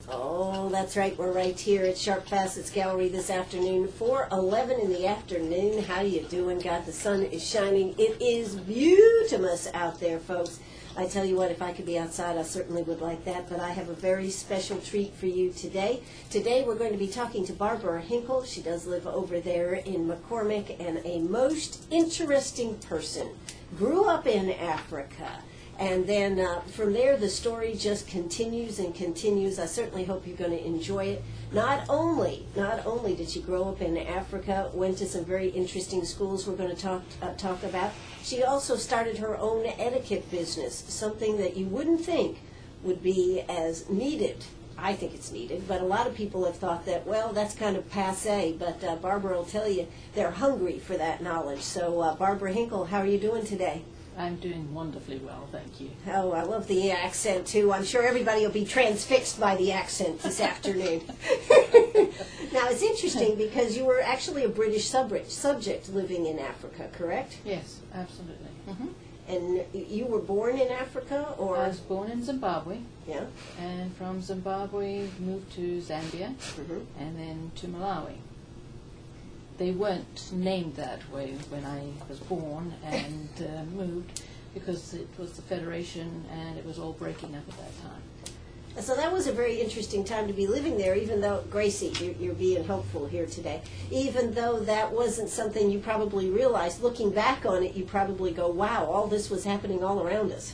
Oh, that's right. We're right here at Sharp Facets Gallery this afternoon, 4:11 in the afternoon. How you doing? God, the sun is shining. It is beautimous out there, folks. I tell you what, if I could be outside, I certainly would like that, but I have a very special treat for you today. Today we're going to be talking to Barbara Hinkel. She does live over there in McCormick, and a most interesting person. Grew up in Africa. And then from there, the story just continues and continues. I certainly hope you're going to enjoy it. Not only did she grow up in Africa, went to some very interesting schools we're going to talk about, she also started her own etiquette business, something that you wouldn't think would be as needed. I think it's needed, but a lot of people have thought that, well, that's kind of passé, but Barbara will tell you they're hungry for that knowledge. So Barbara Hinkel, how are you doing today? I'm doing wonderfully well, thank you. Oh, I love the accent, too. I'm sure everybody will be transfixed by the accent this afternoon. Now, it's interesting because you were actually a British subject living in Africa, correct? Yes, absolutely. Mm-hmm. And you were born in Africa, or? I was born in Zimbabwe. Yeah. And from Zimbabwe moved to Zambia, and then to Malawi. They weren't named that way when I was born and moved, because it was the Federation and it was all breaking up at that time. So that was a very interesting time to be living there, even though, Gracie, you're being helpful here today, even though that wasn't something you probably realized. Looking back on it, you probably go, wow, all this was happening all around us.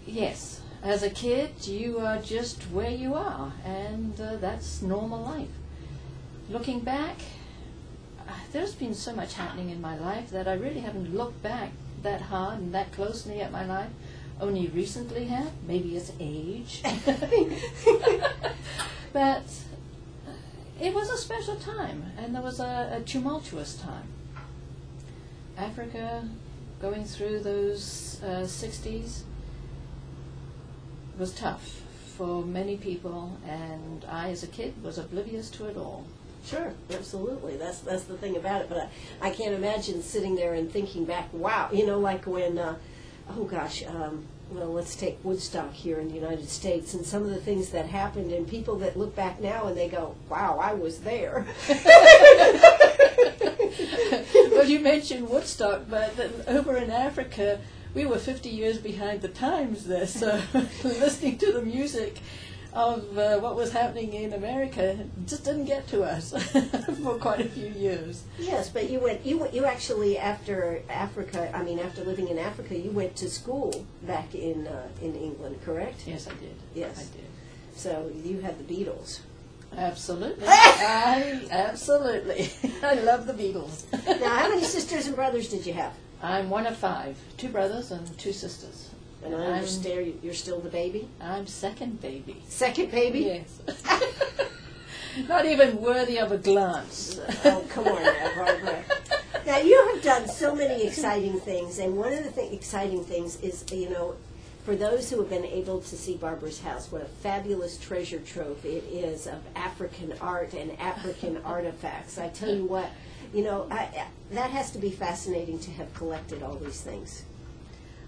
Yes. As a kid, you are just where you are, and that's normal life. Looking back, there's been so much happening in my life that I really haven't looked back that hard and that closely at my life. Only recently have. Maybe it's age. But it was a special time, and there was a tumultuous time. Africa, going through those 60s, was tough for many people, and I, as a kid, was oblivious to it all. Sure, absolutely. That's the thing about it. But I can't imagine sitting there and thinking back, wow, like when, well, let's take Woodstock here in the United States, and some of the things that happened, and people that look back now and they go, wow, I was there. Well, you mentioned Woodstock, but over in Africa, we were 50 years behind the times there, so listening to the music of what was happening in America just didn't get to us for quite a few years. Yes, but you actually, after living in Africa, you went to school back in England, correct? Yes, I did. Yes. I did. So you had the Beatles. Absolutely. Absolutely. I love the Beatles. Now, how many sisters and brothers did you have? I'm one of 5. 2 brothers and 2 sisters. And I understand you're still the baby? I'm second baby. Second baby? Yes. Not even worthy of a glance. Oh, come on now, Barbara. Now, you have done so many exciting things, and one of the exciting things is, for those who have been able to see Barbara's house, what a fabulous treasure trove it is of African art and African artifacts. I tell you what, that has to be fascinating to have collected all these things.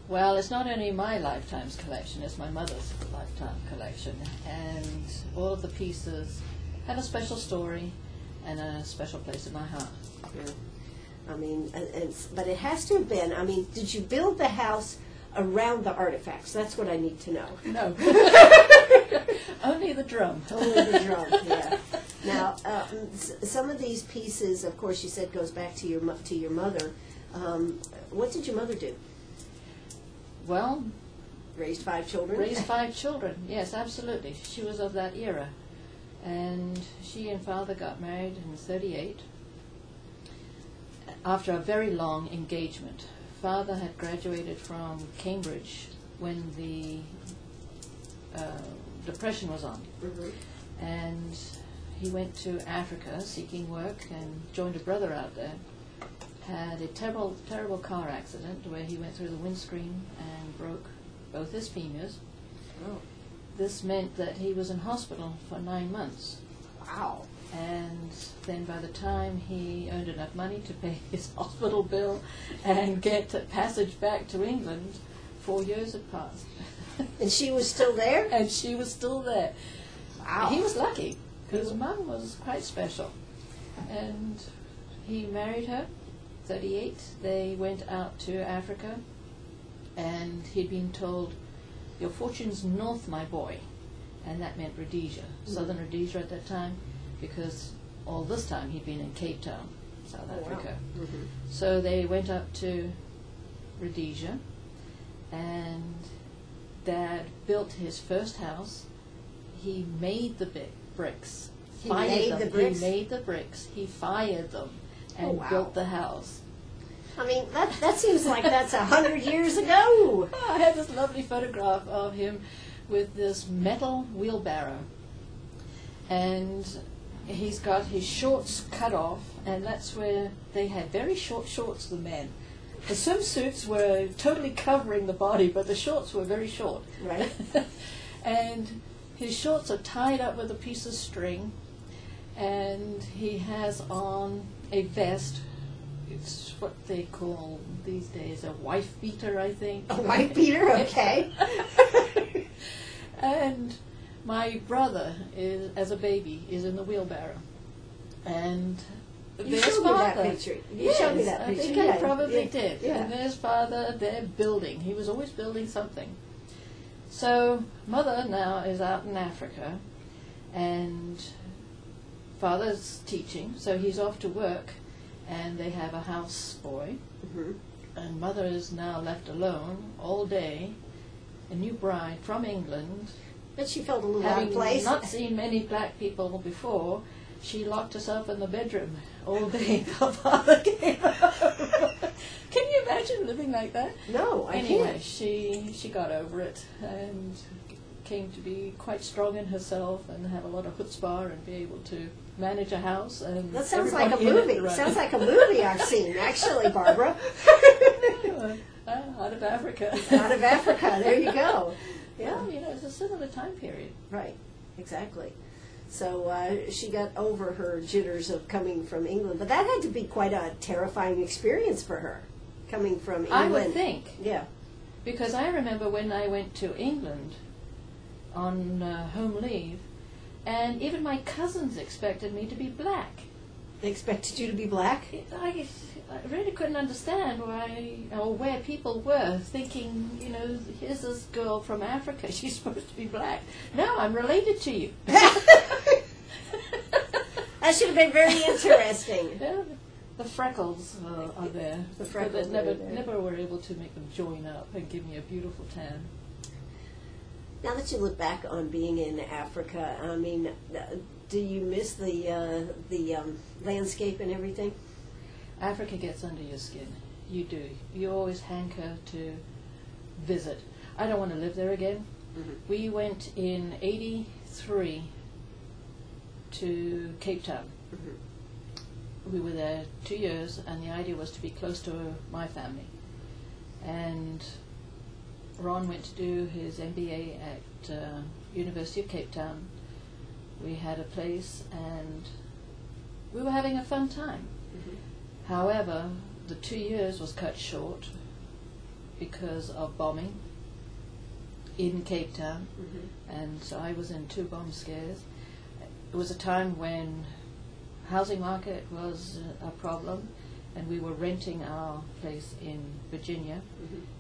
Well, it's not only my lifetime's collection, it's my mother's lifetime collection. And all of the pieces have a special story and a special place in my heart. Yeah. But it has to have been, did you build the house around the artifacts? That's what I need to know. No. Only the drum. Only the drum, yeah. Now, some of these pieces, of course, you said goes back to your mother. What did your mother do? Well, raised 5 children? Raised 5 children, yes, absolutely. She was of that era. And she and father got married in 1938 after a very long engagement. Father had graduated from Cambridge when the Depression was on. Mm-hmm. And he went to Africa seeking work and joined a brother out there. Had a terrible, terrible car accident where he went through the windscreen and broke both his femurs. Oh. This meant that he was in hospital for 9 months. Wow. And then by the time he earned enough money to pay his hospital bill and get a passage back to England, 4 years had passed. And she was still there? And she was still there. Wow. He was lucky, because Mum was quite special. And he married her, 38. They went out to Africa, and he'd been told, your fortune's north, my boy. And that meant Rhodesia, southern Rhodesia at that time, because all this time he'd been in Cape Town, South Africa. Wow. So they went up to Rhodesia, and Dad built his first house. He made the bricks. He made the bricks? He made the bricks. He fired them and built the house. I mean, that seems like that's 100 years ago. I had this lovely photograph of him with this metal wheelbarrow. And he's got his shorts cut off, and that's where they had very short shorts, the men. The swimsuits were totally covering the body, but the shorts were very short. Right. And his shorts are tied up with a piece of string, and he has on a vest. It's what they call these days a wife beater, I think. A wife beater, okay. And my brother, as a baby, is in the wheelbarrow. And You there's showed me that Father. picture. You Yes, showed me that I picture. think Yeah, I probably yeah, did. yeah. And there's Father, they're building. He was always building something. So Mother now is out in Africa, and Father's teaching, so he's off to work, and they have a house boy, and Mother is now left alone all day, a new bride from England. But she felt a little out of Having place. not seen many black people before, she locked herself in the bedroom all day until Father came home. Can you imagine living like that? No, I Anyway, can't. she got over it and came to be quite strong in herself and have a lot of chutzpah and be able to manage a house. And That sounds like a everybody in it movie. running. Sounds like a movie I've seen, actually, Barbara. Out of Africa. Out of Africa. There you go. Yeah. Well, you know, it's a similar time period. Right. Exactly. So she got over her jitters of coming from England, but that had to be quite a terrifying experience for her, coming from England. I would think. Yeah. Because I remember when I went to England on home leave, and even my cousins expected me to be black. They expected you to be black? I really couldn't understand why or where people were thinking, you know, here's this girl from Africa, she's supposed to be black. No, I'm related to you. That should have been very interesting. Yeah, the freckles are there. The freckles but are there. never were able to make them join up and give me a beautiful tan. Now that you look back on being in Africa, I mean, do you miss the landscape and everything? Africa gets under your skin. You do. You always hanker to visit. I don't want to live there again. We went in '83 to Cape Town. We were there 2 years, and the idea was to be close to my family. And Ron went to do his MBA at University of Cape Town. We had a place, and we were having a fun time. However, the 2 years was cut short because of bombing in Cape Town, and so I was in 2 bomb scares. It was a time when housing market was a problem, and we were renting our place in Virginia,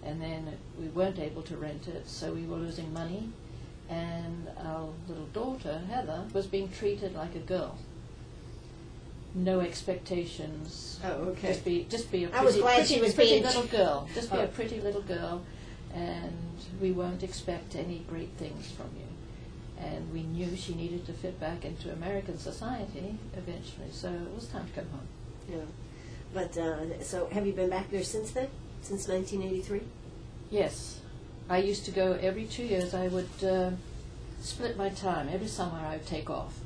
and then we weren't able to rent it, so we were losing money, and our little daughter, Heather, was being treated like a girl. No expectations. Oh, okay. Just be a I was pretty, glad pretty, she was pretty being little girl. Just be Oh. a pretty little girl, and we won't expect any great things from you. And we knew she needed to fit back into American society eventually, so it was time to come home. Yeah. But, so have you been back there since then? Since 1983? Yes. I used to go every 2 years. I would split my time. Every summer I would take off.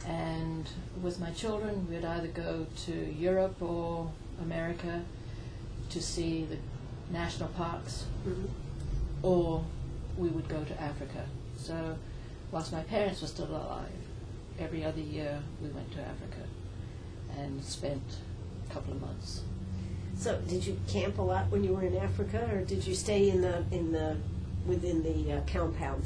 And with my children, we'd either go to Europe or America to see the national parks, or we would go to Africa. So whilst my parents were still alive, every other year we went to Africa and spent a couple of months. So, did you camp a lot when you were in Africa, or did you stay within the compound?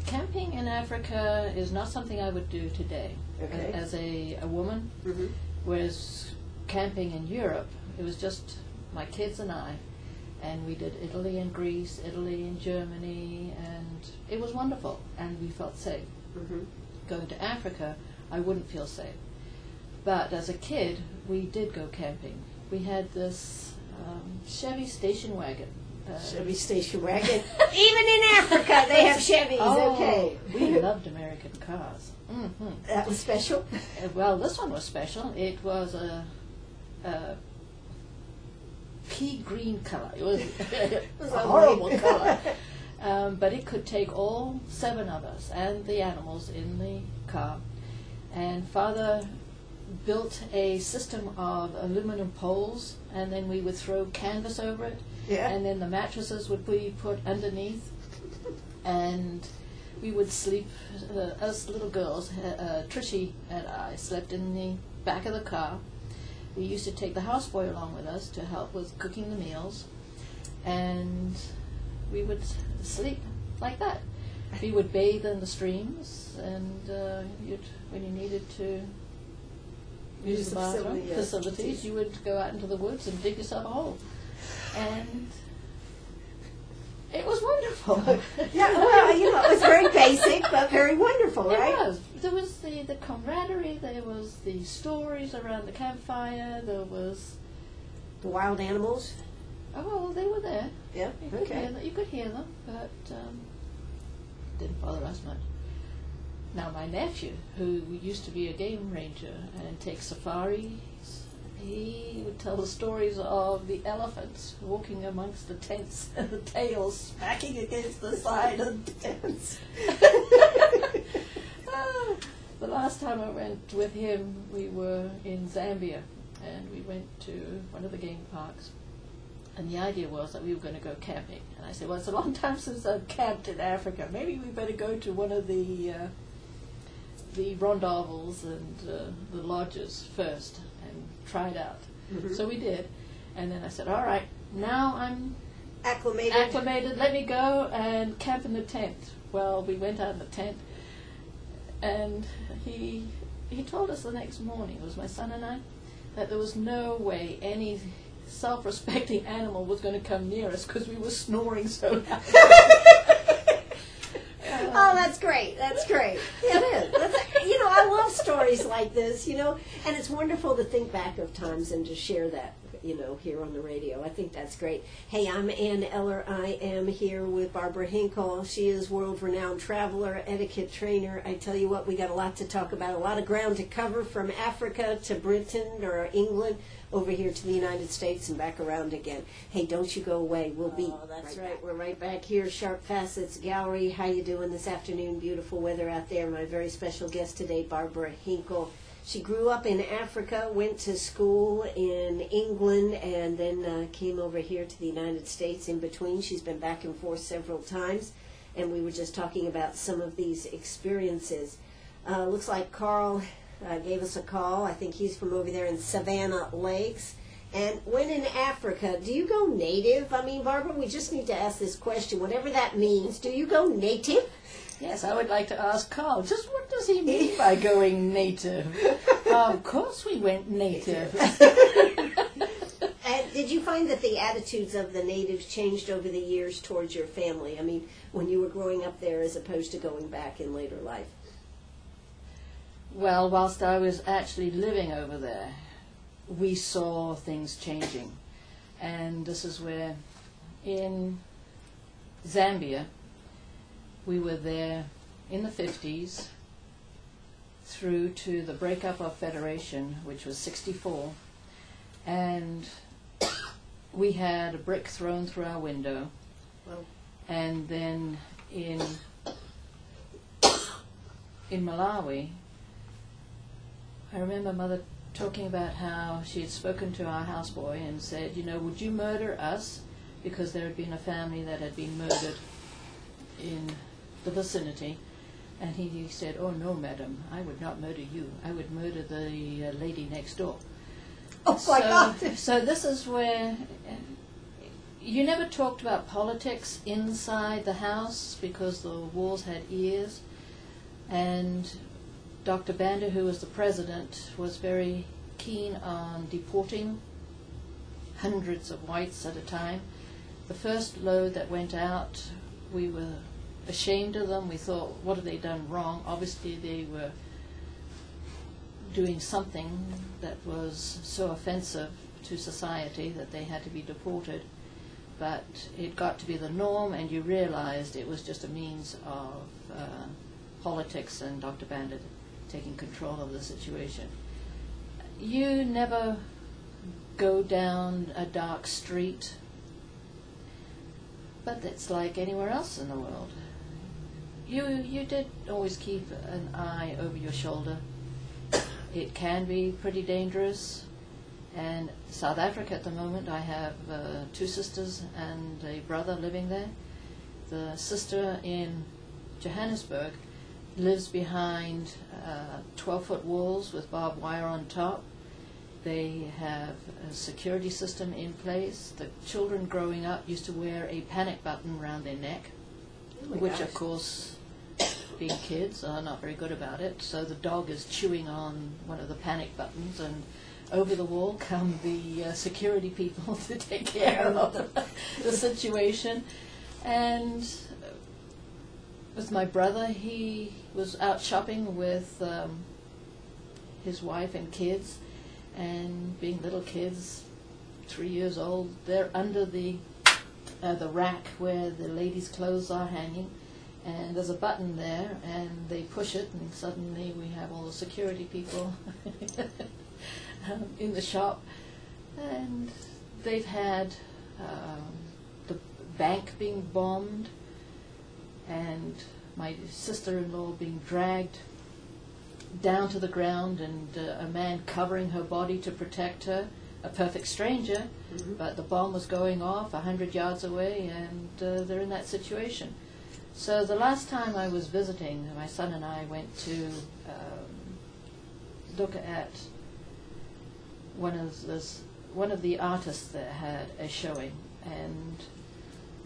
Camping in Africa is not something I would do today. Okay. As a woman, Mm-hmm. whereas camping in Europe, it was just my kids and I, and we did Italy and Greece, Italy and Germany, and it was wonderful, and we felt safe. Mm-hmm. Going to Africa, I wouldn't feel safe. But as a kid, we did go camping. We had this Chevy station wagon. Chevy station wagon. Even in Africa, they have Chevys. Oh, Okay. we loved American cars. That was special. Well, this one was special. It was a pea green color. It was a horrible color. But it could take all 7 of us and the animals in the car. And Father built a system of aluminum poles, and then we would throw canvas over it. Yeah. And then the mattresses would be put underneath, and we would sleep, us little girls, Trishie and I slept in the back of the car. We used to take the houseboy along with us to help with cooking the meals, and we would sleep like that. We would bathe in the streams, and when you needed to use the bathroom facilities, you would go out into the woods and dig yourself a hole. And it was wonderful. Yeah, well, it was very basic, but very wonderful, right? It was. There was the camaraderie, there was the stories around the campfire, there was... The wild animals? Oh, they were there. Yeah, okay. You could hear them, but didn't bother us much. Now, my nephew, who used to be a game ranger and take safaris, he would tell the stories of the elephants walking amongst the tents and the tails smacking against the side of the tents. The last time I went with him, we were in Zambia, and we went to one of the game parks. And the idea was that we were going to go camping. And I said, well, it's a long time since I've camped in Africa. Maybe we better go to one of the rondavels and the lodges first and try it out. Mm-hmm. So we did. And then I said, all right, now I'm acclimated. Let me go and camp in the tent. Well, we went out in the tent, and he told us the next morning, it was my son and I, that there was no way any self-respecting animal was going to come near us because we were snoring so loud. Oh, that's great. That's great. Yeah, it is. I love stories like this, and it's wonderful to think back of times and to share that, here on the radio. I think that's great. Hey, I'm Ann Eller. I am here with Barbara Hinkel. She is world-renowned traveler, etiquette trainer. I tell you what, we got a lot to talk about, a lot of ground to cover from Africa to Britain or England, over here to the United States and back around again. Hey, don't you go away. We'll be that's right. We're right back here, Sharp Facets Gallery. How you doing this afternoon? Beautiful weather out there. My very special guest today, Barbara Hinkel. She grew up in Africa, went to school in England, and then came over here to the United States. In between, she's been back and forth several times, and we were just talking about some of these experiences. Looks like Carl gave us a call. I think he's from over there in Savannah Lakes. And when in Africa, do you go native? I mean, Barbara, we just need to ask this question, whatever that means. Do you go native? Yes, I would like to ask Carl, just what does he mean by going native? Of course we went native. And did you find that the attitudes of the natives changed over the years towards your family? I mean, when you were growing up there as opposed to going back in later life? Well, whilst I was actually living over there, we saw things changing. And this is where, in Zambia, we were there in the 50s through to the breakup of Federation, which was 1964, and we had a brick thrown through our window. Well, and then in Malawi, I remember Mother talking about how she had spoken to our houseboy and said, would you murder us? Because there had been a family that had been murdered in the vicinity. And he said, oh no, madam, I would not murder you. I would murder the lady next door. Oh my God. So this is where you never talked about politics inside the house because the walls had ears, and Dr. Banda, who was the president, was very keen on deporting hundreds of whites at a time. The first load that went out, we were ashamed of them. We thought, what have they done wrong? Obviously they were doing something that was so offensive to society that they had to be deported. But it got to be the norm, and you realized it was just a means of politics and Dr. Bandit taking control of the situation. You never go down a dark street, but it's like anywhere else in the world. You did always keep an eye over your shoulder. It can be pretty dangerous. And South Africa at the moment, I have 2 sisters and a brother living there. The sister in Johannesburg lives behind 12-foot walls with barbed wire on top. They have a security system in place. The children growing up used to wear a panic button around their neck, which of course, being kids, are not very good about it. So the dog is chewing on one of the panic buttons, and over the wall come the security people to take care of the situation. And with my brother, he was out shopping with his wife and kids, and being little kids, 3 years old, they're under the rack where the ladies' clothes are hanging, and there's a button there, and they push it, and suddenly we have all the security people in the shop. And they've had the bank being bombed, and my sister-in-law being dragged down to the ground, and a man covering her body to protect her, a perfect stranger, but the bomb was going off 100 yards away, and they're in that situation. So the last time I was visiting, my son and I went to look at one of the artists that had a showing, and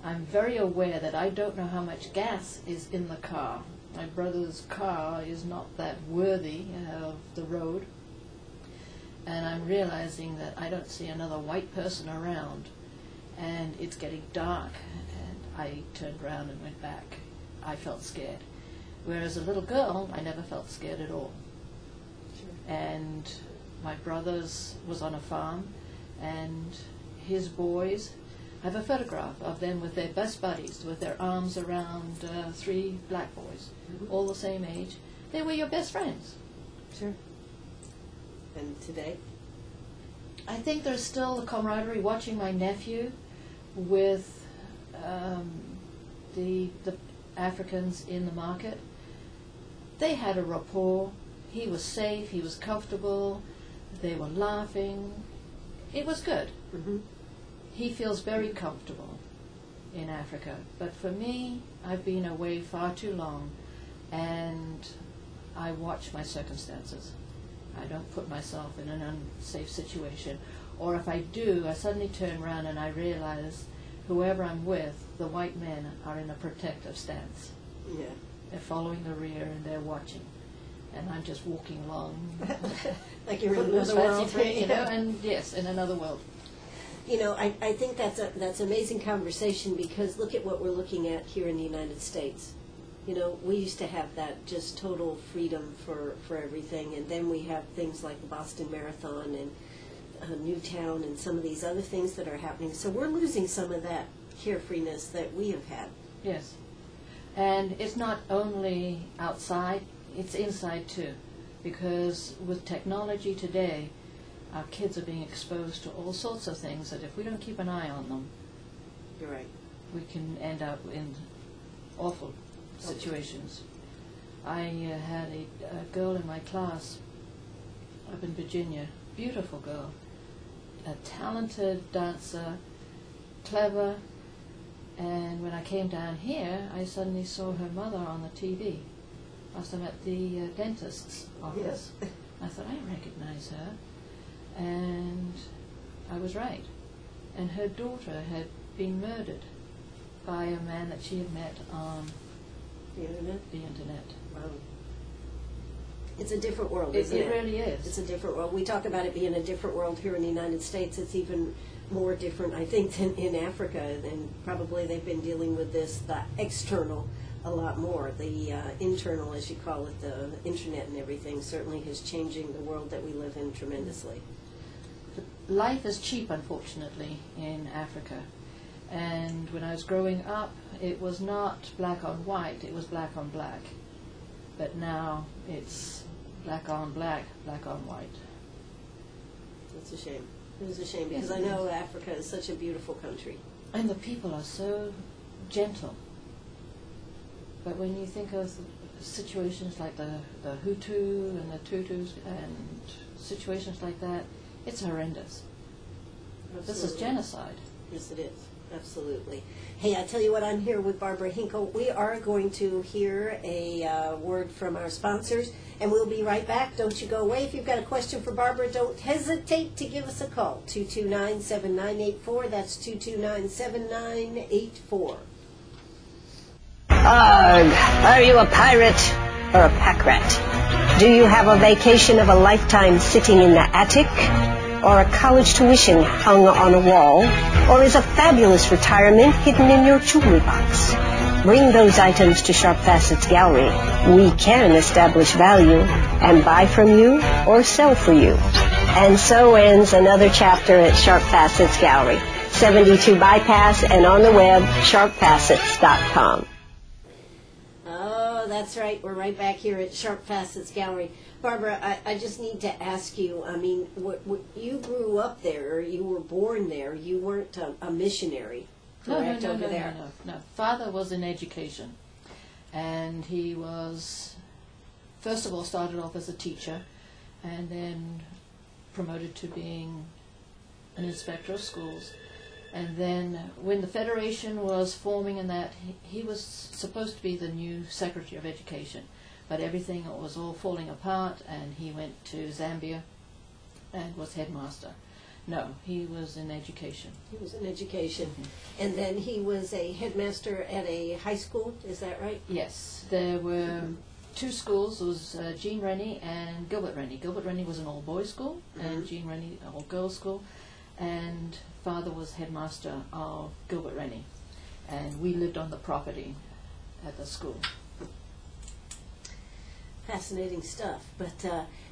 I'm very aware that I don't know how much gas is in the car. My brother's car is not that worthy of the road, and I'm realizing that I don't see another white person around, and it's getting dark, and I turned around and went back. I felt scared. Whereas a little girl, I never felt scared at all. Sure. And my brother's was on a farm, and his boys, I have a photograph of them with their best buddies, with their arms around 3 black boys, all the same age. They were your best friends. Sure. And today? I think there's still a camaraderie watching my nephew with the Africans in the market. They had a rapport. He was safe, he was comfortable, they were laughing. It was good. He feels very comfortable in Africa. But for me, I've been away far too long, and I watch my circumstances. I don't put myself in an unsafe situation. Or if I do, I suddenly turn around and I realize whoever I'm with, the white men are in a protective stance. Yeah. They're following the rear and they're watching. And I'm just walking along. Like you're in another world. You know, and yes, in another world. You know, I think that's an amazing conversation, because look at what we're looking at here in the United States. You know, we used to have that just total freedom for everything, and then we have things like the Boston Marathon and Newtown and some of these other things that are happening. So we're losing some of that carefreeness that we have had. Yes. And it's not only outside, it's inside too. Because with technology today, our kids are being exposed to all sorts of things that if we don't keep an eye on them, you're right, we can end up in awful situations. I had a girl in my class up in Virginia, beautiful girl, a talented dancer, clever, and when I came down here, I suddenly saw her mother on the TV. Whilst I'm at the dentist's office. Yes. I thought, I recognize her. And I was right. And her daughter had been murdered by a man that she had met on The internet? the internet. Wow. It's a different world, isn't it? It really is. It's a different world. We talk about it being a different world here in the United States. It's even more different, I think, than in Africa. And probably they've been dealing with this, the external, a lot more. The internal, as you call it, the internet and everything, certainly is changing the world that we live in tremendously. Life is cheap, unfortunately, in Africa. And when I was growing up, it was not black on white, it was black on black. But now it's black on black, black on white. It's a shame. It is a shame because I know Africa is such a beautiful country. And the people are so gentle. But when you think of situations like the Hutu and the Tutus and situations like that, it's horrendous. Absolutely. This is genocide. Yes, it is. Absolutely. Hey, I tell you what, I'm here with Barbara Hinkel. We are going to hear a word from our sponsors, and we'll be right back. Don't you go away. If you've got a question for Barbara, don't hesitate to give us a call. 229-7984. That's 229-7984. Are you a pirate or a pack rat? Do you have a vacation of a lifetime sitting in the attic? Or a college tuition hung on a wall? Or is a fabulous retirement hidden in your jewelry box? Bring those items to Sharp Facets Gallery. We can establish value and buy from you or sell for you. And so ends another chapter at Sharp Facets Gallery, 72 Bypass, and on the web, sharpfacets.com. Oh, that's right. We're right back here at Sharp Facets Gallery. Barbara, I just need to ask you, I mean, you grew up there, you were born there, you weren't a missionary, correct, over there? No. Father was in education, and he was, first of all, started off as a teacher, and then promoted to being an inspector of schools. And then when the Federation was forming and that, he was supposed to be the new Secretary of Education. But everything was all falling apart, and he went to Zambia and was headmaster. No, he was in education. He was in education. And then he was a headmaster at a high school, is that right? Yes. There were two schools. There was Jean Rennie and Gilbert Rennie. Gilbert Rennie was an all-boys school, and Jean Rennie, an all-girls school. And Father was headmaster of Gilbert Rennie. And we lived on the property at the school. Fascinating stuff. But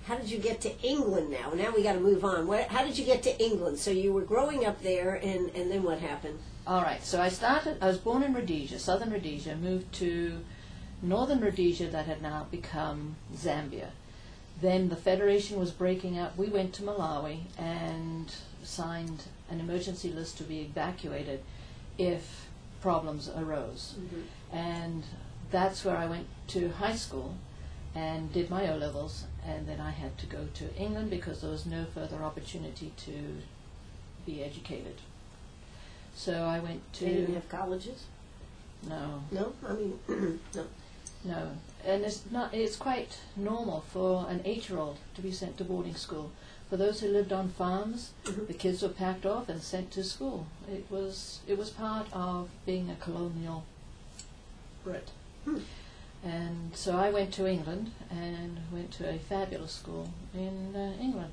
how did you get to England now? Now we got to move on. How did you get to England? So you were growing up there, and then what happened? All right. So I was born in Rhodesia, southern Rhodesia, moved to northern Rhodesia that had now become Zambia. Then the Federation was breaking up. We went to Malawi and signed an emergency list to be evacuated if problems arose. And that's where I went to high school and did my O-levels, and then I had to go to England because there was no further opportunity to be educated. So I went to... They didn't have colleges? No. No? I mean, no. No. And it's quite normal for an 8-year-old to be sent to boarding school. For those who lived on farms, the kids were packed off and sent to school. It was part of being a colonial Brit. And so I went to England and went to a fabulous school in England.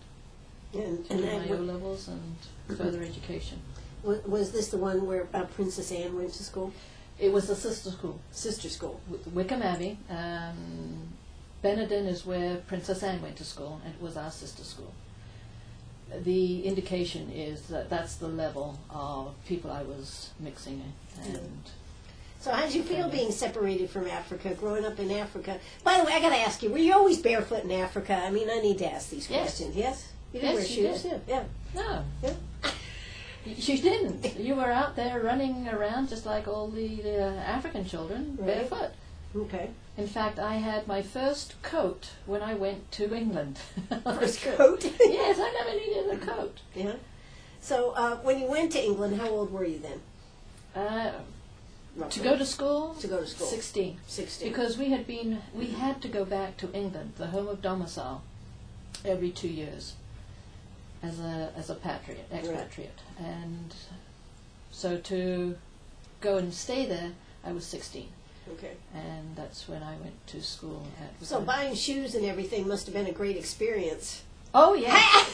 And to do my O-levels and further education. Was this the one where Princess Anne went to school? It was the sister school. Sister school. Wickham Abbey. Benenden is where Princess Anne went to school, and it was our sister school. The indication is that that's the level of people I was mixing in. And so how did you feel being separated from Africa, growing up in Africa? By the way, I got to ask you, were you always barefoot in Africa? I mean, I need to ask these questions. Yes? You didn't wear shoes? Did. Yeah. No. Yeah. You didn't. You were out there running around just like all the African children, barefoot. Okay. In fact, I had my first coat when I went to England. First coat? Yes, I never needed a coat. Yeah. So when you went to England, how old were you then? To go to school? To go to school. 16. 16. Because we had to go back to England, the home of domicile, every 2 years. as a patriot, expatriate. And so to go and stay there, I was 16. Okay. And that's when I went to school at... So buying shoes and everything must have been a great experience. Oh, yeah.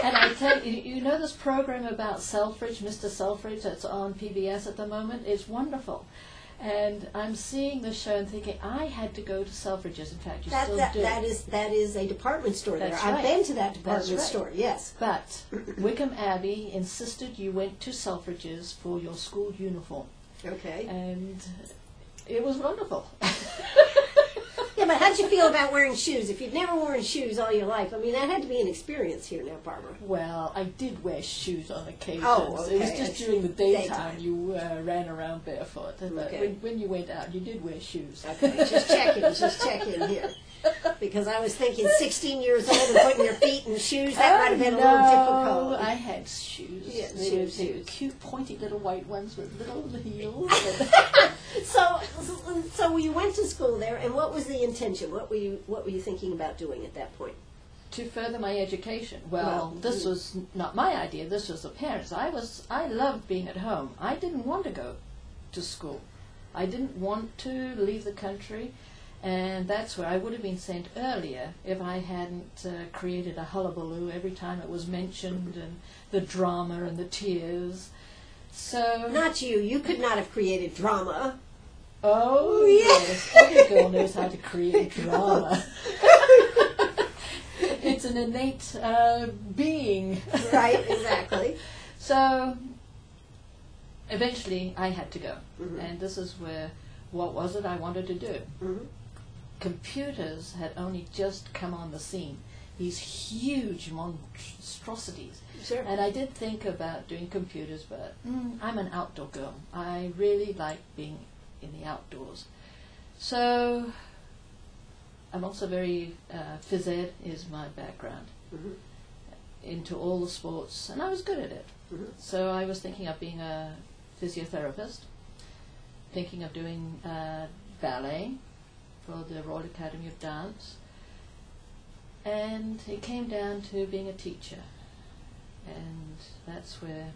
And I tell you, you know this program about Selfridge, Mr. Selfridge, that's on PBS at the moment? It's wonderful. And I'm seeing this show and thinking, I had to go to Selfridges. In fact, you still do. That is a department store there. That's I've right. been to that department That's right. store, yes. But Wickham Abbey insisted you went to Selfridges for your school uniform. Okay. And it was wonderful. Yeah, but how'd you feel about wearing shoes? If you'd never worn shoes all your life, I mean, that had to be an experience here now, Barbara. Well, I did wear shoes on occasion. Oh, okay. It was just during the daytime you ran around barefoot. But Okay. when you went out, you did wear shoes. Okay, just checking here. Because I was thinking 16 years old and putting your feet in shoes, that might have been a little difficult. I had shoes. Yeah, They shoes. were cute, pointy little white ones with little heels. So you went to school there, and what was the intention? What were you thinking about doing at that point? To further my education. Well, this was not my idea. This was the parents. I loved being at home. I didn't want to go to school. I didn't want to leave the country, and that's where I would have been sent earlier if I hadn't created a hullabaloo every time it was mentioned, and the drama and the tears. So Not you. You could not have created drama. oh yes, every girl knows how to create drama. It's an innate being. Right, exactly. So eventually I had to go. Mhm. And this is where, what was it I wanted to do? Mhm. Computers had only just come on the scene. These huge monstrosities. Sure. And I did think about doing computers, but I'm an outdoor girl. I really like being in the outdoors. So I'm also very, phys ed is my background, Mhm. into all the sports, and I was good at it. Mhm. So I was thinking of being a physiotherapist, thinking of doing ballet for the Royal Academy of Dance, and it came down to being a teacher, and that's where...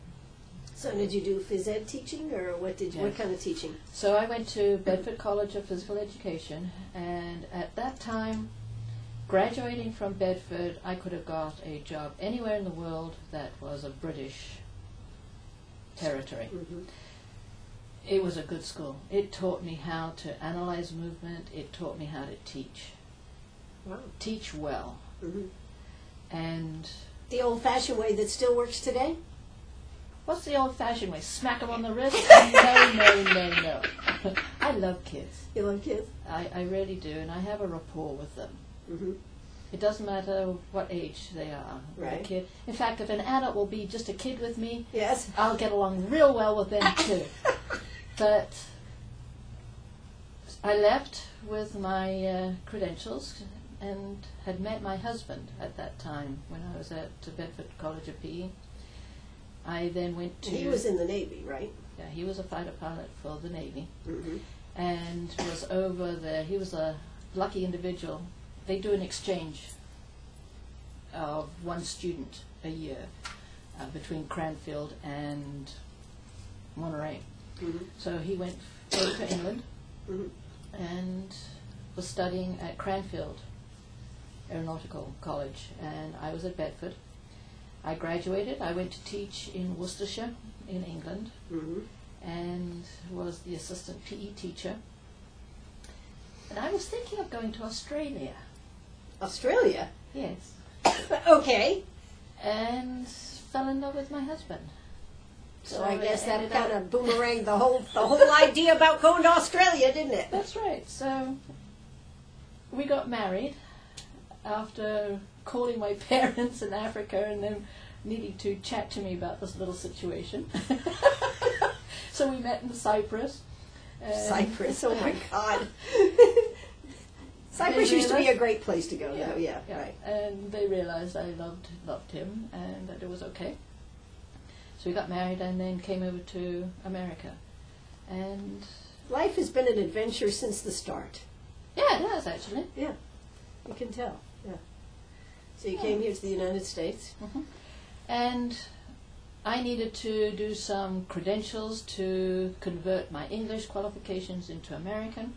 So did you do phys ed teaching, or what Yes. kind of teaching? So I went to Bedford College of Physical Education, and at that time, graduating from Bedford, I could have got a job anywhere in the world that was a British territory. Mm-hmm. It was a good school. It taught me how to analyze movement. It taught me how to teach. Wow. Teach well. Mm-hmm. And The old-fashioned way that still works today? what's the old-fashioned way? Smack them on the wrist? No. I love kids. You love kids? I really do, and I have a rapport with them. Mm-hmm. It doesn't matter what age they are. Right. A kid. In fact, if an adult will be just a kid with me, Yes. I'll get along real well with them too. But I left with my credentials and had met my husband at that time when I was at Bedford College of PE. I then went to... He was in the Navy, right? Yeah, he was a fighter pilot for the Navy, Mm-hmm. and was over there. He was a lucky individual. They do an exchange of one student a year between Cranfield and Monterey. Mm-hmm. So he went over to England Mm-hmm. and was studying at Cranfield Aeronautical College, and I was at Bedford. I graduated. I went to teach in Worcestershire in England, Mm-hmm. and was the assistant PE teacher. And I was thinking of going to Australia. Australia? Yes. Okay. And fell in love with my husband. So I guess that ended kind up- of boomeranged the whole idea about going to Australia, didn't it? That's right. So we got married after calling my parents in Africa and them needing to chat to me about this little situation. So we met in Cyprus. Cyprus, oh my God. Cyprus used to be a great place to go, though, yeah, right. And they realized I loved him and that it was okay. So we got married and then came over to America. And Life has been an adventure since the start. yeah, it has actually. Yeah, you can tell, yeah. So you came here to the United States. Mhm. And I needed to do some credentials to convert my English qualifications into American,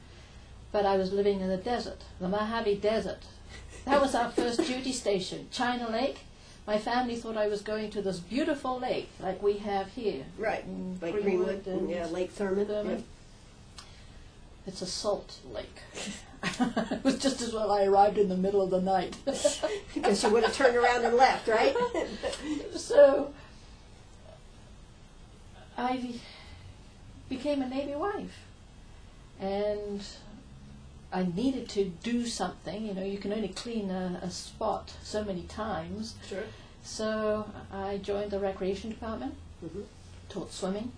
but I was living in the desert, the Mojave Desert. That was our first duty station, China Lake. My family thought I was going to this beautiful lake like we have here. Right, in like Greenwood and Lake Thurman. Yeah. It's a salt lake. It was just as well I arrived in the middle of the night. Because you would have turned around and left, right? So I became a Navy wife, and I needed to do something. You know, you can only clean a spot so many times. Sure. So I joined the recreation department, taught swimming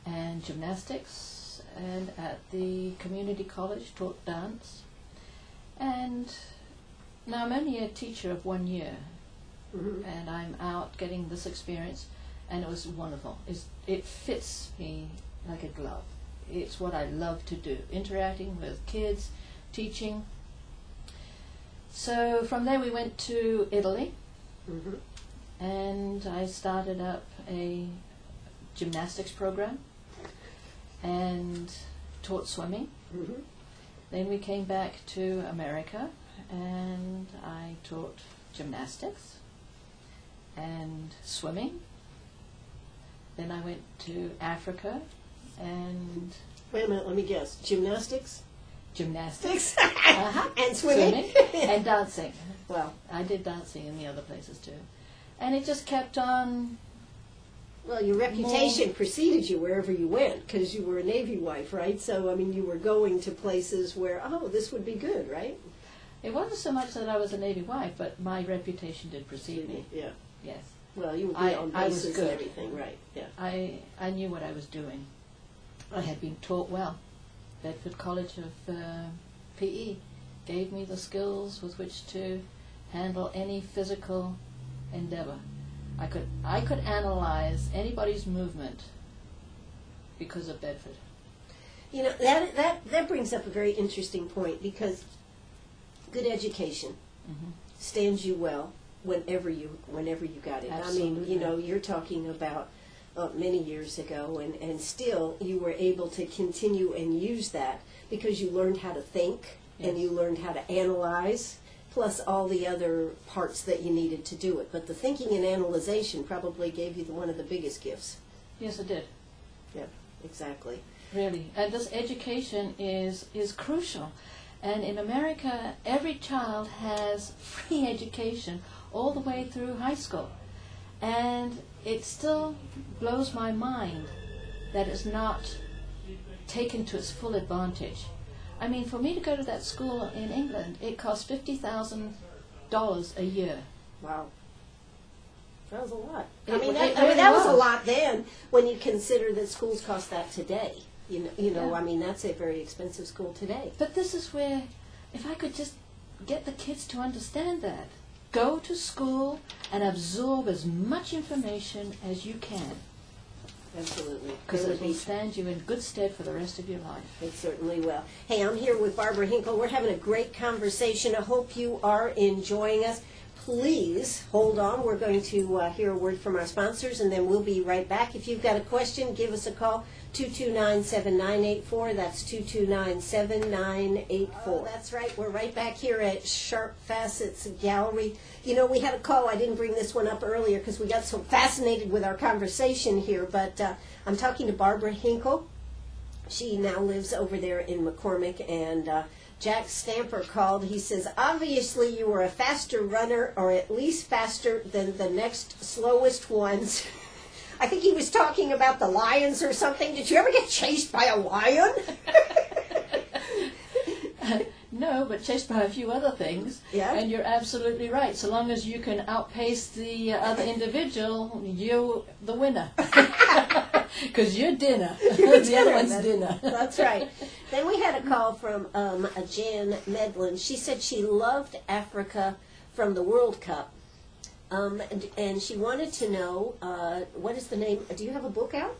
and gymnastics, and at the community college taught dance. And now I'm only a teacher of 1 year, and I'm out getting this experience, and it was wonderful. It fits me like a glove. It's what I love to do, interacting with kids, teaching. So from there we went to Italy, and I started up a gymnastics program and taught swimming. Then we came back to America, and I taught gymnastics and swimming. Then I went to Africa and... Wait a minute, let me guess. Gymnastics? Gymnastics. And swimming? And dancing. Well, I did dancing in the other places too. And it just kept on... Well, your reputation preceded you wherever you went, because you were a Navy wife, right? So, I mean, you were going to places where, oh, this would be good, right? It wasn't so much that I was a Navy wife, but my reputation did precede me. Yeah. Yes. Well, you would be on I was bases good. and everything, right? Yeah. I knew what I was doing. I had been taught well. Bedford College of PE gave me the skills with which to handle any physical endeavor. I could analyze anybody's movement because of Bedford. You know, that brings up a very interesting point, because good education stands you well whenever you got it. Absolutely. I mean, you know, you're talking about many years ago, and still you were able to continue and use that because you learned how to think, and you learned how to analyze, plus all the other parts that you needed to do it. But the thinking and analyzation probably gave you one of the biggest gifts. Yes, it did. Yeah, exactly. Really. And this education is crucial. And in America, every child has free education all the way through high school. And it still blows my mind that it's not taken to its full advantage. I mean, for me to go to that school in England, it cost $50,000 a year. Wow. That was a lot. It I mean, really that was a was. lot then when you consider that schools cost that today. You know, Yeah. I mean, that's a very expensive school today. But this is where, if I could just get the kids to understand that, go to school and absorb as much information as you can, Absolutely. because There it would will be- stand you in good stead for the rest of your life. It certainly will. Hey, I'm here with Barbara Hinkel. We're having a great conversation. I hope you are enjoying us. Please hold on. We're going to hear a word from our sponsors, and then we'll be right back. If you've got a question, give us a call, 229-7984. That's 229-7984. That's right. We're right back here at Sharp Facets Gallery. You know, we had a call. I didn't bring this one up earlier because we got so fascinated with our conversation here, but I'm talking to Barbara Hinkel. She now lives over there in McCormick, and Jack Stamper called. He says, obviously you were a faster runner, or at least faster than the next slowest ones. I think he was talking about the lions or something. Did you ever get chased by a lion? No, but chased by a few other things. Yeah. And you're absolutely right. So long as you can outpace the other individual, you're the winner. Because you're dinner. The other one's dinner. That's right. Then we had a call from Jan Medlin. She said she loved Africa from the World Cup. And she wanted to know, what is the name? Do you have a book out?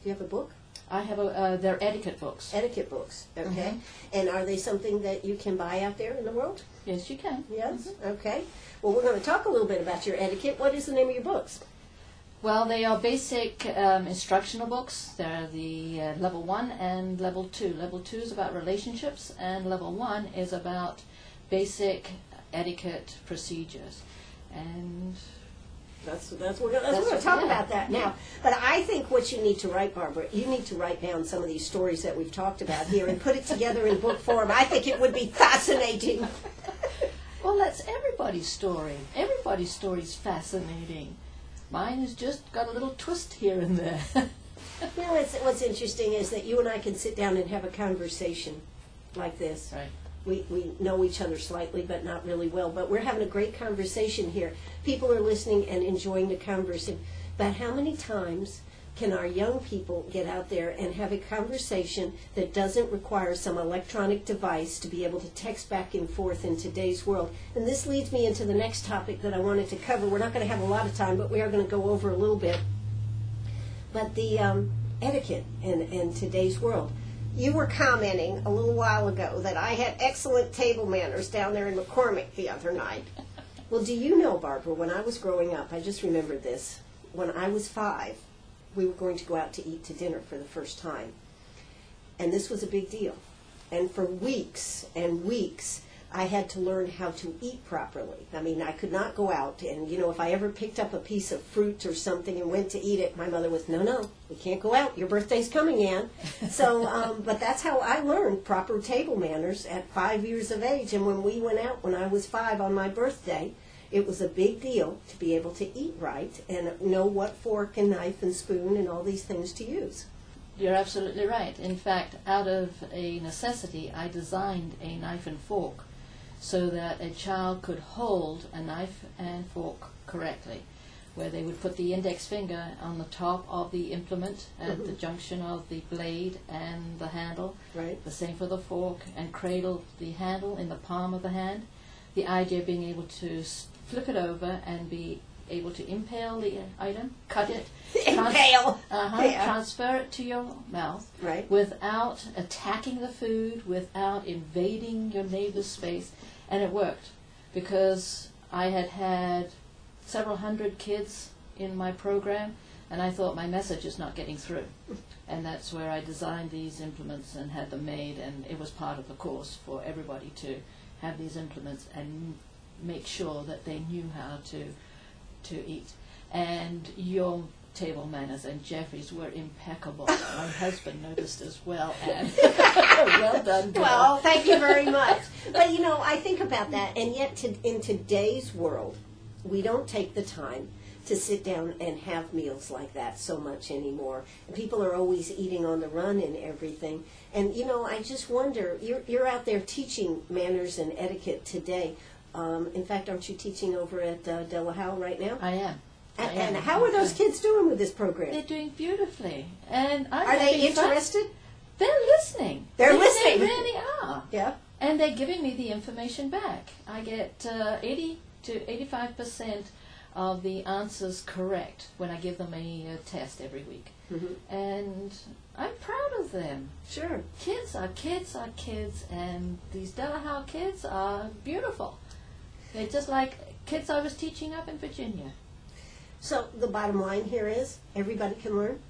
Do you have a book? I have they're etiquette books. Etiquette books, okay. Mm-hmm. And are they something that you can buy out there in the world? Yes, you can. Yes? Okay. Well, we're going to talk a little bit about your etiquette. What is the name of your books? Well, they are basic instructional books. They're the level 1 and level 2. Level 2 is about relationships, and level 1 is about basic etiquette procedures. And we're going to talk about that now. But I think what you need to write, Barbara, you need to write down some of these stories that we've talked about here and put it together in book form. I think it would be fascinating. Well, that's everybody's story. Everybody's story is fascinating. Mine has just got a little twist here and there. You know, what's interesting is that you and I can sit down and have a conversation like this. Right. We know each other slightly, but not really well. But we're having a great conversation here. People are listening and enjoying the conversation. But how many times can our young people get out there and have a conversation that doesn't require some electronic device to be able to text back and forth in today's world? And this leads me into the next topic that I wanted to cover. We're not going to have a lot of time, but we are going to go over a little bit. But the etiquette in today's world. You were commenting a little while ago that I had excellent table manners down there in McCormick the other night. Well, do you know, Barbara, when I was growing up, I just remembered this, when I was 5, we were going to go out to eat to dinner for the first time. And this was a big deal. And for weeks and weeks, I had to learn how to eat properly. I mean, I could not go out and, you know, if I ever picked up a piece of fruit or something and went to eat it, my mother was, no, we can't go out. Your birthday's coming, Ann. So, but that's how I learned proper table manners at 5 years of age. And when we went out when I was 5 on my birthday, it was a big deal to be able to eat right and know what fork and knife and spoon and all these things to use. You're absolutely right. In fact, out of a necessity, I designed a knife and fork so that a child could hold a knife and fork correctly, where they would put the index finger on the top of the implement at the junction of the blade and the handle. Right. The same for the fork, and cradle the handle in the palm of the hand. The idea being able to flip it over and be able to impale the item, cut it, Impale! transfer it to your mouth, Right. without attacking the food, without invading your neighbor's space. And it worked, because I had several hundred kids in my program, and I thought my message is not getting through. And that's where I designed these implements and had them made, and it was part of the course for everybody to have these implements and make sure that they knew how to eat. And your table manners and Jeffrey's were impeccable. My husband noticed as well, and well done, girl. Well, thank you very much. But, you know, I think about that, and yet in today's world, we don't take the time to sit down and have meals like that so much anymore. And people are always eating on the run and everything. And, you know, I just wonder, you're out there teaching manners and etiquette today. In fact, aren't you teaching over at De La Halle right now? I am. And how are those kids doing with this program? They're doing beautifully. And Are they interested? They're listening. They're listening. They really are. Yeah. And they're giving me the information back. I get 80 to 85% of the answers correct when I give them a test every week. Mm-hmm. And I'm proud of them. Sure. Kids are kids, and these De La Halle kids are beautiful. They're just like kids I was teaching up in Virginia. So the bottom line here is everybody can learn?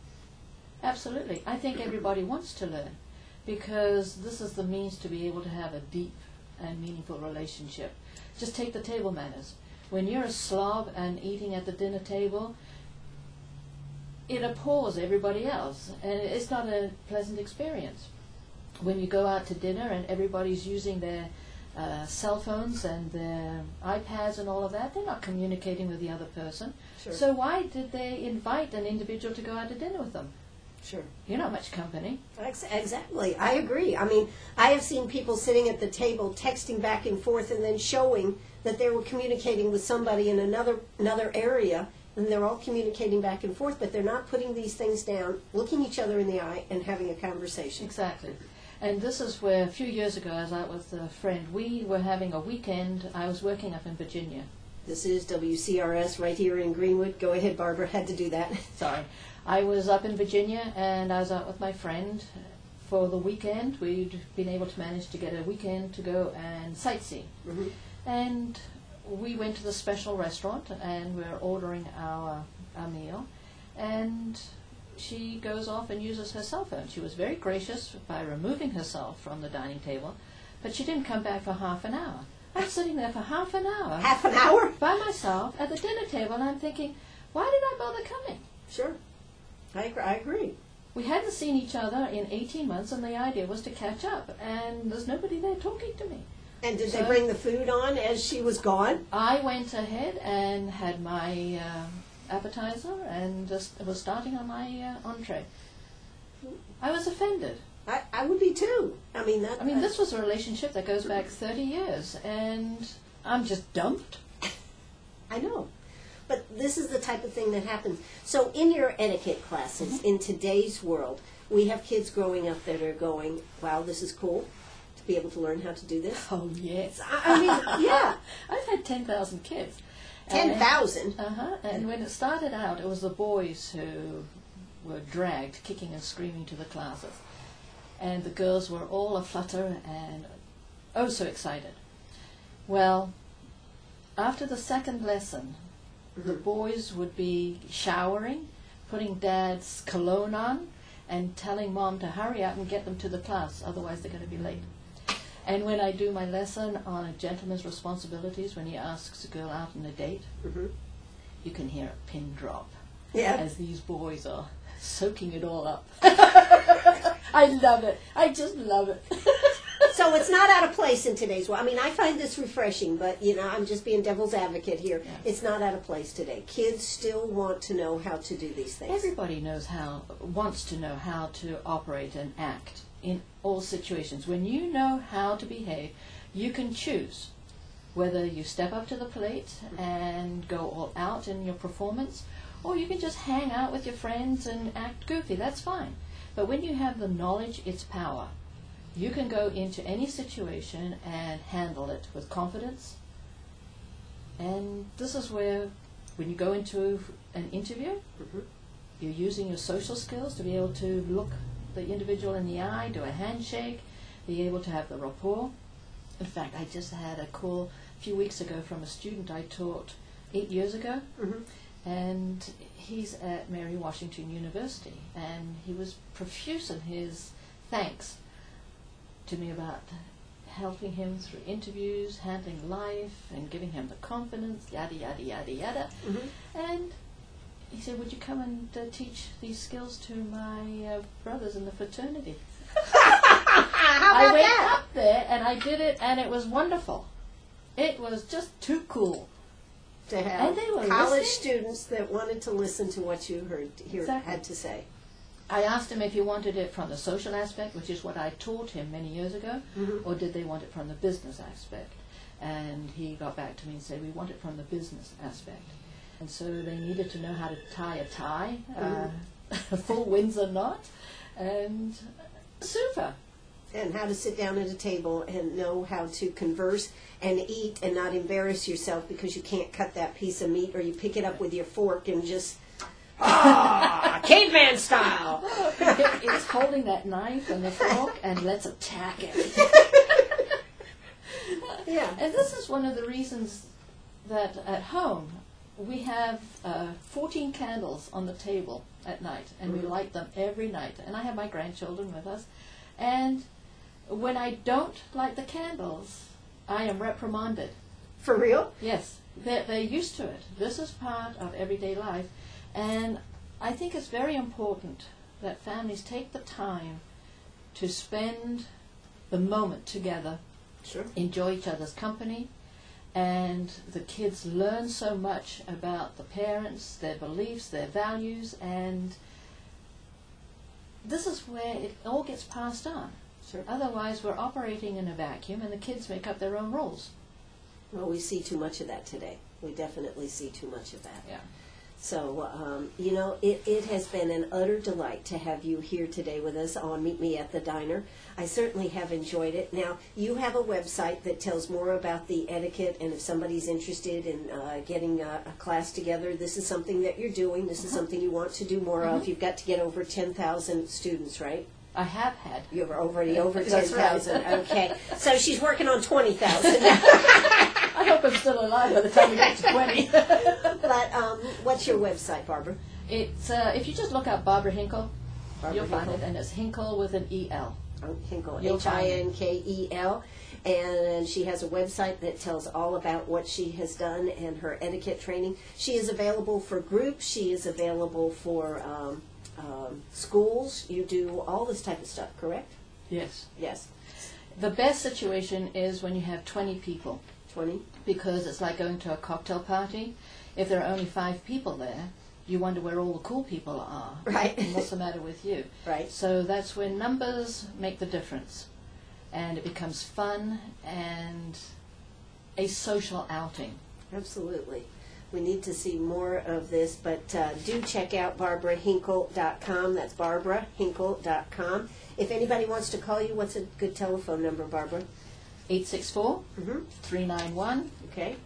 Absolutely. I think everybody wants to learn, because this is the means to be able to have a deep and meaningful relationship. Just take the table manners. When you're a slob and eating at the dinner table, it appalls everybody else, and it's not a pleasant experience. When you go out to dinner and everybody's using their cell phones and their iPads and all of that, they're not communicating with the other person. Sure. So why did they invite an individual to go out to dinner with them? Sure. You're not much company. Exactly. I agree. I mean, I have seen people sitting at the table texting back and forth and then showing that they were communicating with somebody in another area, and they're all communicating back and forth, but they're not putting these things down, looking each other in the eye, and having a conversation. Exactly. And this is where, a few years ago, I was out with a friend. We were having a weekend. I was working up in Virginia, This is WCRS right here in Greenwood. Go ahead, Barbara. Had to do that. Sorry. I was up in Virginia, and I was out with my friend for the weekend. We'd been able to manage to get a weekend to go and sightsee. Mm-hmm. And we went to the special restaurant, and we were ordering our meal. And she goes off and uses her cell phone. She was very gracious by removing herself from the dining table, but she didn't come back for half an hour. I'm sitting there for half an hour. Half an hour? By myself at the dinner table, and I'm thinking, why did I bother coming? Sure. I agree. We hadn't seen each other in 18 months, and the idea was to catch up, and there's nobody there talking to me. And did they bring the food on as she was gone? I went ahead and had my appetizer and just was starting on my entree. I was offended. I would be too. I mean, this was a relationship that goes back 30 years, and I'm just dumped. I know. But this is the type of thing that happens. So in your etiquette classes, in today's world, we have kids growing up that are going, wow, this is cool to be able to learn how to do this. Oh, yes. I mean, yeah. I've had 10,000 kids. 10,000? And when it started out, it was the boys who were dragged, kicking and screaming to the classes. And the girls were all aflutter and oh so excited. Well, after the second lesson, the boys would be showering, putting Dad's cologne on, and telling Mom to hurry up and get them to the class, otherwise they're going to be late. And when I do my lesson on a gentleman's responsibilities, when he asks a girl out on a date, you can hear a pin drop as these boys are soaking it all up. I love it. I just love it. So it's not out of place in today's world. I mean, I find this refreshing, but, you know, I'm just being devil's advocate here. Yeah. It's not out of place today. Kids still want to know how to do these things. Everybody wants to know how to operate and act in all situations. When you know how to behave, you can choose whether you step up to the plate and go all out in your performance, or you can just hang out with your friends and act goofy. That's fine. But when you have the knowledge, it's power. You can go into any situation and handle it with confidence. And this is where, when you go into an interview, you're using your social skills to be able to look the individual in the eye, do a handshake, be able to have the rapport. In fact, I just had a call a few weeks ago from a student I taught 8 years ago. And he's at Mary Washington University, and he was profuse in his thanks to me about helping him through interviews, handling life, and giving him the confidence, yada, yada, yada, yada. And he said, would you come and teach these skills to my brothers in the fraternity? I went up there, and I did it, and it was wonderful. It was just too cool. To have college students that wanted to listen to what you had to say. I asked him if he wanted it from the social aspect, which is what I taught him many years ago, or did they want it from the business aspect. And he got back to me and said, we want it from the business aspect. And so they needed to know how to tie a tie, full Windsor knot, and super. And how to sit down at a table and know how to converse and eat and not embarrass yourself because you can't cut that piece of meat, or you pick it up with your fork and just, caveman style. It's holding that knife and the fork and let's attack it. Yeah. And this is one of the reasons that at home we have 14 candles on the table at night, and we light them every night. And I have my grandchildren with us, and when I don't light the candles, I am reprimanded. For real? Yes. They're used to it. This is part of everyday life. And I think it's very important that families take the time to spend the moment together, enjoy each other's company, and the kids learn so much about the parents, their beliefs, their values, and this is where it all gets passed on. Otherwise, we're operating in a vacuum, and the kids make up their own rules. Well, we see too much of that today. We definitely see too much of that. Yeah. So, you know, it has been an utter delight to have you here today with us on Meet Me at the Diner. I certainly have enjoyed it. Now, you have a website that tells more about the etiquette, and if somebody's interested in getting a class together, this is something that you're doing. This is something you want to do more of. You've got to get over 10,000 students, right? I have had. You're already over That's 10,000. right. Okay. So she's working on 20,000. I hope I'm still alive by the time we get to 20. But what's your website, Barbara? It's if you just look up Barbara Hinkel, Barbara you'll find Hinkel. it, and it's Hinkel with an E-L. Hinkel, You'll find it. Hinkel, and she has a website that tells all about what she has done and her etiquette training. She is available for groups. She is available for schools. You do all this type of stuff, correct? Yes. Yes. The best situation is when you have 20 people. 20? Because it's like going to a cocktail party. If there are only 5 people there, you wonder where all the cool people are. Right. And what's the matter with you? Right. So that's when numbers make the difference. And it becomes fun and a social outing. Absolutely. We need to see more of this, but do check out barbarahinkel.com. That's barbarahinkel.com. If anybody wants to call you, what's a good telephone number, Barbara? 864-391-8356. Okay.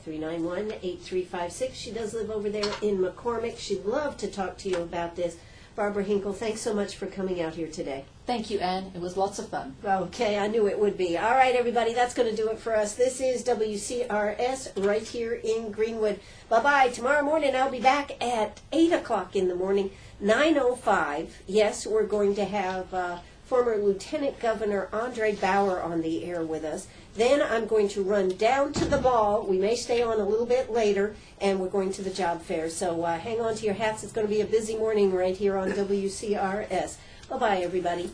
391-8356. She does live over there in McCormick. She'd love to talk to you about this. Barbara Hinkel, thanks so much for coming out here today. Thank you, Anne. It was lots of fun. Okay, I knew it would be. All right, everybody, that's going to do it for us. This is WCRS right here in Greenwood. Bye-bye. Tomorrow morning I'll be back at 8 o'clock in the morning, 9:05. Yes, we're going to have former Lieutenant Governor Andre Bauer on the air with us. Then I'm going to run down to the ball. We may stay on a little bit later, and we're going to the job fair. So hang on to your hats. It's going to be a busy morning right here on WCRS. Bye-bye, everybody.